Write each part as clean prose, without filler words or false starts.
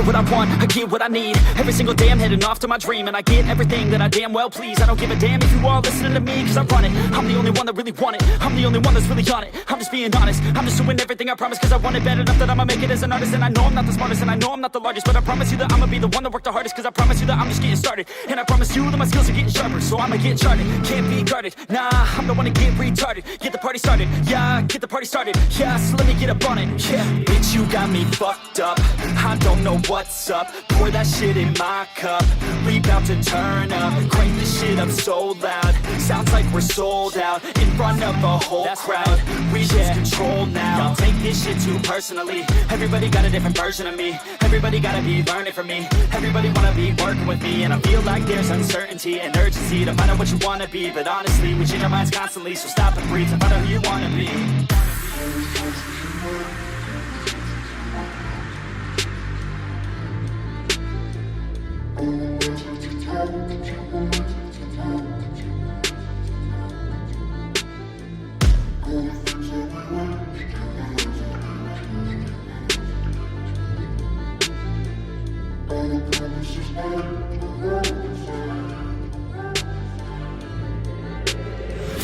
get what I want, I get what I need. Every single day I'm heading off to my dream, and I get everything that I damn well please. I don't give a damn if you all listening to me, cause I run it. I'm the only one that really want it, I'm the only one that's really on it. I'm just being honest, I'm just doing everything I promise, cause I want it bad enough that I'ma make it as an artist. And I know I'm not the smartest, and I know I'm not the largest, but I promise you that I'ma be the one that worked the hardest. Cause I promise you that I'm just getting started, and I promise you that my skills are getting sharper. So I'ma get charted, can't be guarded. Nah, I'm the one to get retarded. Get the party started, yeah, get the party started. Yeah, so let me get up on it, yeah. Bitch, you got me fucked up, I don't know what's up. Pour that shit in my cup, we bout to turn up. Crank this shit up so loud, sounds like we're sold out. In front of a whole crowd, we lose control now. Don't take this shit too personally, everybody got a different version of me. Everybody gotta be learning from me, everybody wanna be working with me. And I feel like there's uncertainty and urgency to find out what you wanna be. But honestly, we change our minds constantly, so stop and breathe and find out who you wanna be.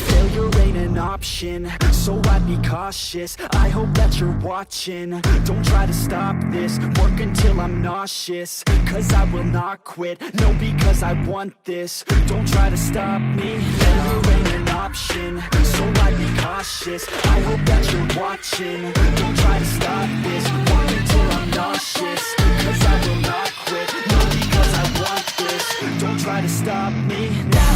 Failure ain't an option, so I'd be cautious. I hope that you're watching, don't try to stop this. Work until I'm nauseous, cause I will not quit. No, because I want this, don't try to stop me. Failure ain't an option, so I'd be cautious. I hope that you're watching, don't try to stop this. Work until I'm nauseous, cause I will not quit. No, because I want this, don't try to stop me now.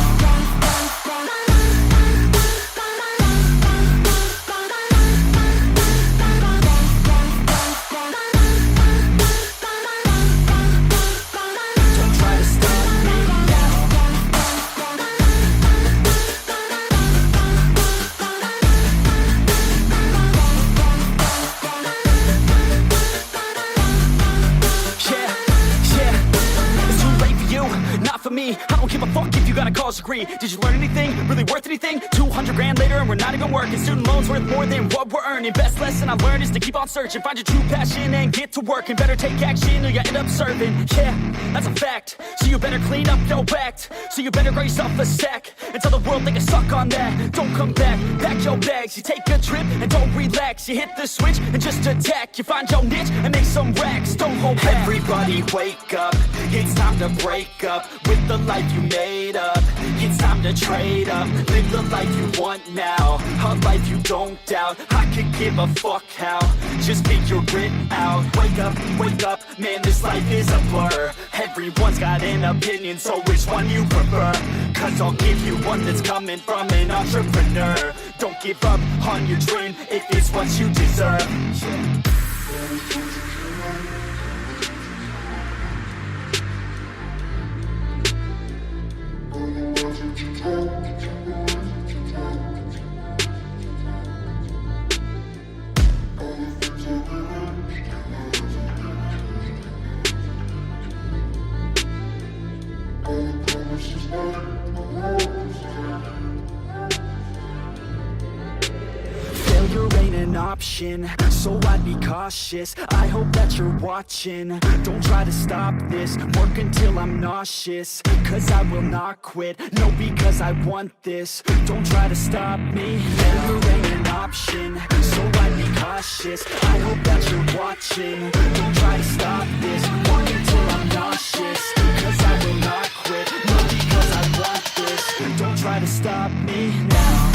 I don't give a fuck if you got a college degree. Did you learn anything? Really worth anything? 200 grand later and we're not even working. Student loans worth more than what we're earning. Best lesson I learned is to keep on searching. Find your true passion and get to work. And better take action or you end up serving. Yeah, that's a fact. So you better clean up your act. So you better grab yourself a sack and tell the world they can suck on that. Don't come back, pack your bags. You take a trip and don't relax. You hit the switch and just attack. You find your niche and make some racks. Don't hold back. Everybody wake up, it's time to break up with the life you made up. It's time to trade up, live the life you want now, a life you don't doubt. I could give a fuck how, just figure it out. Wake up, man, this life is a blur. Everyone's got an opinion, so which one you prefer? Cause I'll give you one that's coming from an entrepreneur. Don't give up on your dream if it's what you deserve. Failure ain't an option, so I'd be cautious. I hope that you're watching, don't try to stop this. Work until I'm nauseous, cause I will not quit. No, because I want this, don't try to stop me. Failure ain't an option, so I'd be cautious. I hope that you're watching, don't try to stop this. Work until I'm nauseous, cause I will not quit. No, because I want this, don't try to stop me now.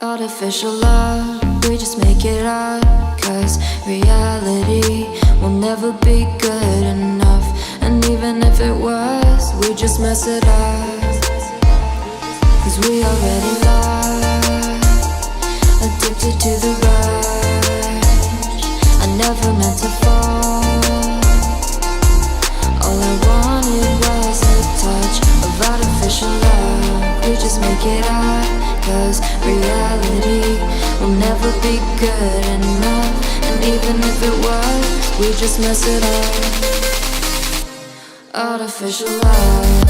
Artificial love, we just make it up. Cause reality will never be good enough. And even if it was, we just mess it up. Cause we already lost, addicted to the rush. I never meant to fall. All I wanted was a touch of artificial love. We just make it up. Cause reality will never be good enough. And even if it was, we just mess it up. Artificial love.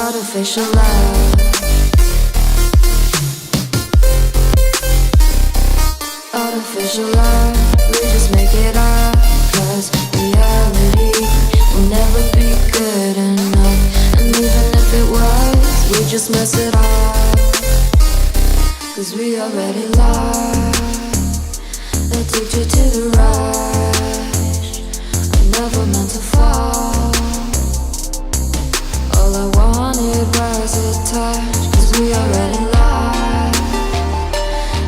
Artificial love. Artificial love. We just make it up. Cause reality will never be good enough. And even if it was, we just mess it up. Cause we already lost, addicted to the rush. I never meant to fall. All I wanted was a touch. Cause we already lost,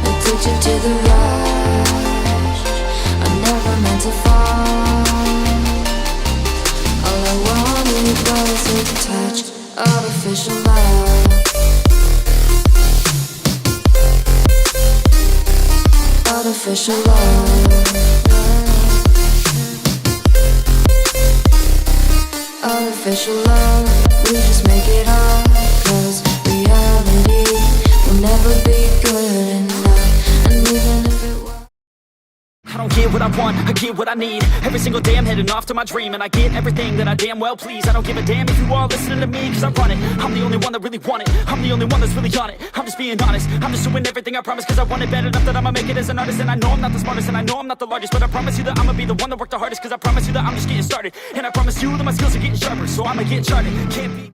addicted to the rush. I never meant to fall. All I wanted was a touch. Artificial love. Artificial love. Artificial love. We just make it up. Cause reality will never be good enough. And even if it was, I don't get what I want, I get what I need. Every single day I'm heading off to my dream. And I get everything that I damn well please. I don't give a damn if you all listening to me, cause I run it. I'm the only one that really want it. I'm the only one that's really on it. I'm just being honest, I'm just doing everything I promise. Cause I want it bad enough that I'ma make it as an artist. And I know I'm not the smartest, and I know I'm not the largest, but I promise you that I'ma be the one that worked the hardest. Cause I promise you that I'm just getting started. And I promise you that my skills are getting sharper, so I'ma get charted. Can't be